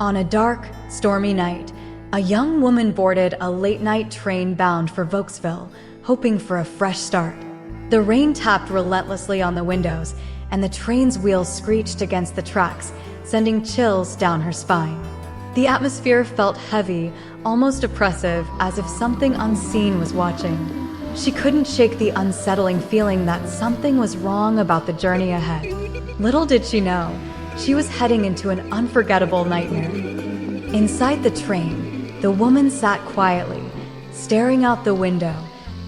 On a dark, stormy night, a young woman boarded a late-night train bound for Vokesville, hoping for a fresh start. The rain tapped relentlessly on the windows, and the train's wheels screeched against the tracks, sending chills down her spine. The atmosphere felt heavy, almost oppressive, as if something unseen was watching. She couldn't shake the unsettling feeling that something was wrong about the journey ahead. Little did she know, she was heading into an unforgettable nightmare. Inside the train, the woman sat quietly, staring out the window,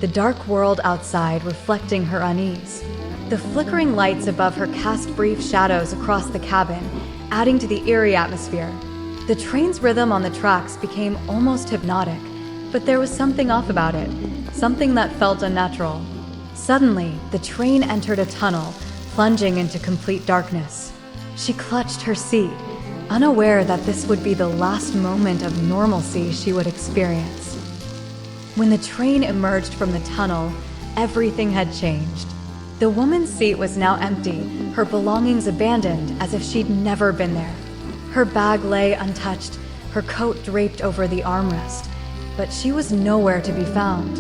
the dark world outside reflecting her unease. The flickering lights above her cast brief shadows across the cabin, adding to the eerie atmosphere. The train's rhythm on the tracks became almost hypnotic, but there was something off about it, something that felt unnatural. Suddenly, the train entered a tunnel, plunging into complete darkness. She clutched her seat, unaware that this would be the last moment of normalcy she would experience. When the train emerged from the tunnel, everything had changed. The woman's seat was now empty, her belongings abandoned as if she'd never been there. Her bag lay untouched, her coat draped over the armrest, but she was nowhere to be found.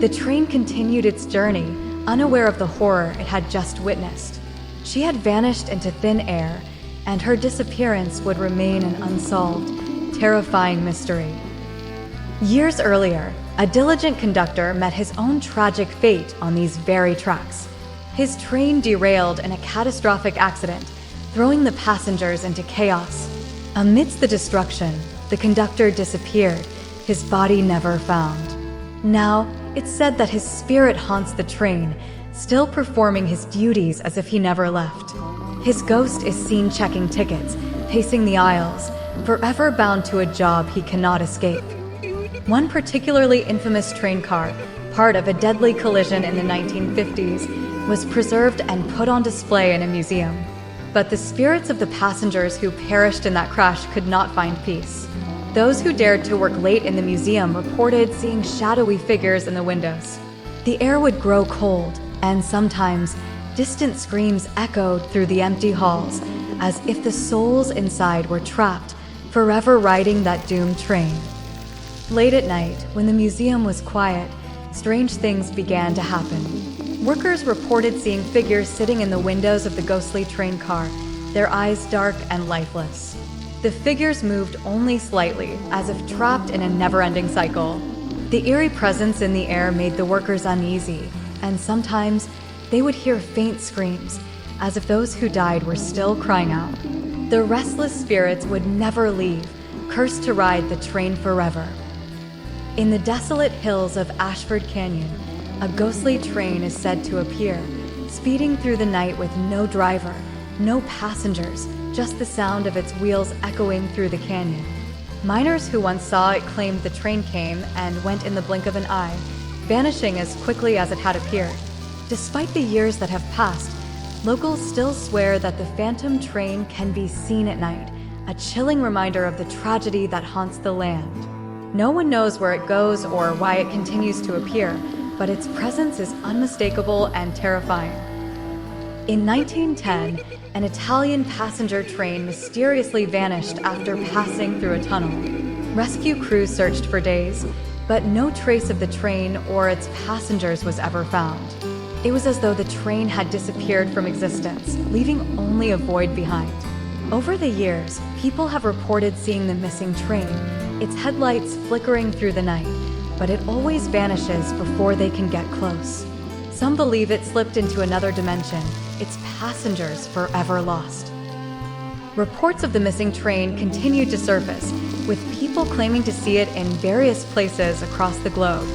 The train continued its journey, unaware of the horror it had just witnessed. She had vanished into thin air, and her disappearance would remain an unsolved, terrifying mystery. Years earlier, a diligent conductor met his own tragic fate on these very tracks. His train derailed in a catastrophic accident, throwing the passengers into chaos. Amidst the destruction, the conductor disappeared, his body never found. Now, it's said that his spirit haunts the train, still performing his duties as if he never left. His ghost is seen checking tickets, pacing the aisles, forever bound to a job he cannot escape. One particularly infamous train car, part of a deadly collision in the 1950s, was preserved and put on display in a museum. But the spirits of the passengers who perished in that crash could not find peace. Those who dared to work late in the museum reported seeing shadowy figures in the windows. The air would grow cold, and sometimes distant screams echoed through the empty halls, as if the souls inside were trapped, forever riding that doomed train. Late at night, when the museum was quiet, strange things began to happen. Workers reported seeing figures sitting in the windows of the ghostly train car, their eyes dark and lifeless. The figures moved only slightly, as if trapped in a never-ending cycle. The eerie presence in the air made the workers uneasy, and sometimes they would hear faint screams, as if those who died were still crying out. The restless spirits would never leave, cursed to ride the train forever. In the desolate hills of Ashford Canyon, a ghostly train is said to appear, speeding through the night with no driver, no passengers, just the sound of its wheels echoing through the canyon. Miners who once saw it claimed the train came and went in the blink of an eye, vanishing as quickly as it had appeared. Despite the years that have passed, locals still swear that the phantom train can be seen at night, a chilling reminder of the tragedy that haunts the land. No one knows where it goes or why it continues to appear, but its presence is unmistakable and terrifying. In 1910, an Italian passenger train mysteriously vanished after passing through a tunnel. Rescue crews searched for days, but no trace of the train or its passengers was ever found. It was as though the train had disappeared from existence, leaving only a void behind. Over the years, people have reported seeing the missing train, its headlights flickering through the night, but it always vanishes before they can get close. Some believe it slipped into another dimension, its passengers forever lost. Reports of the missing train continue to surface, with people claiming to see it in various places across the globe.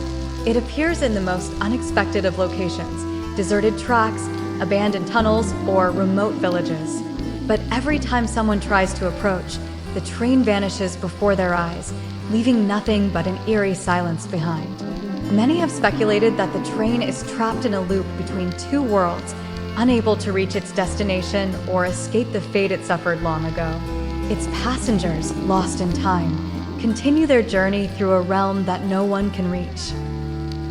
It appears in the most unexpected of locations, deserted tracks, abandoned tunnels, or remote villages. But every time someone tries to approach, the train vanishes before their eyes, leaving nothing but an eerie silence behind. Many have speculated that the train is trapped in a loop between two worlds, unable to reach its destination or escape the fate it suffered long ago. Its passengers, lost in time, continue their journey through a realm that no one can reach.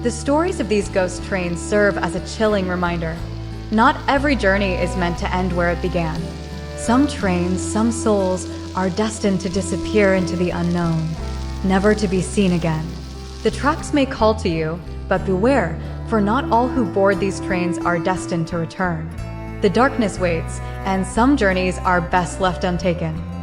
The stories of these ghost trains serve as a chilling reminder. Not every journey is meant to end where it began. Some trains, some souls, are destined to disappear into the unknown, never to be seen again. The tracks may call to you, but beware, for not all who board these trains are destined to return. The darkness waits, and some journeys are best left untaken.